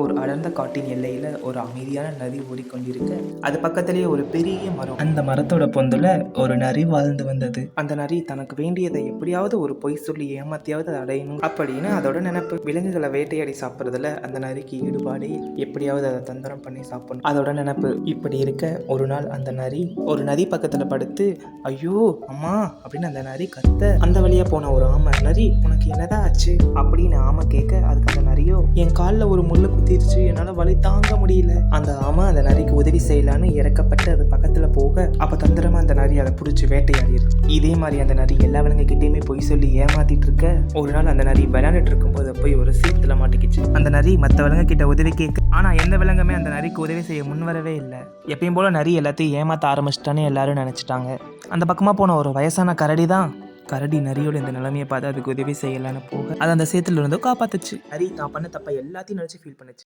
ஒரு அடர்ந்த காட்டின் எல்லையில ஒரு அமைதியான நதி ஓடிக்கொண்டிருக்க, அது பக்கத்திலேயே ஒரு பெரிய மரம். அந்த மரத்தோட பொந்துல ஒரு நரி வாழ்ந்து வந்தது. அந்த நரி தனக்கு வேண்டியதை எப்படியாவது ஒரு பொய் சொல்லி ஏமாத்தியாவது அதை அடையணும் அப்படின்னு அதோட நினைப்பு. விலங்குகளை வேட்டையாடி சாப்பிட்றதுல அந்த நரிக்கு ஈடுபாடே இல்லை. எப்படியாவது அதை தந்திரம் பண்ணி சாப்பிடணும் அதோட நினைப்பு. இப்படி இருக்க ஒரு நாள் அந்த நரி ஒரு நதி பக்கத்துல படுத்து ஐயோ அம்மா அப்படின்னு அந்த நரி கத்த, அந்த வழியா போன ஒரு ஆமை, நரி உனக்கு என்னதான் ஆச்சு அப்படின்னு ஆமை கேட்க, அதுக்கு அந்த நரியோ என் காலில் ஒரு முள்ளு குத்திருச்சு, என்னால வலி தாங்க முடியல. அந்த ஆமை அந்த நரிக்கு உதவி செய்யலான்னு இறக்கப்பட்டு அது பக்கத்துல போக, அப்ப தந்திரமா அந்த நரி அதை பிடிச்சி வேட்டையாடிருக்கு. இதே மாதிரி அந்த நரி எல்லா விலங்கு கிட்டேயுமே போய் சொல்லி ஏமாத்திட்டு இருக்க, ஒரு நாள் அந்த நரி விளையாண்டுட்டு இருக்கும்போது போய் ஒரு சீத்துல மாட்டிக்கிச்சு. அந்த நரி மற்ற விலங்கு கிட்ட உதவி கேட்க, ஆனா எந்த விலங்குமே அந்த நரிக்கு உதவி செய்ய முன்வரவே இல்லை. எப்பயும் போல நரி எல்லாத்தையும் ஏமாத்த ஆரம்பிச்சிட்டானே எல்லாரும் நினைச்சிட்டாங்க. அந்த பக்கமா போன ஒரு வயசான கரடி தான், கரடி நரியோட இந்த நிலைமையை பார்த்து அதுக்கு உதவி செய்யலான்னு போக, அது அந்த சேத்துல இருந்து காப்பாத்துச்சு. நரி தான் பண்ண தப்ப எல்லாத்தையும் நினைச்சு ஃபீல் பண்ணுச்சு.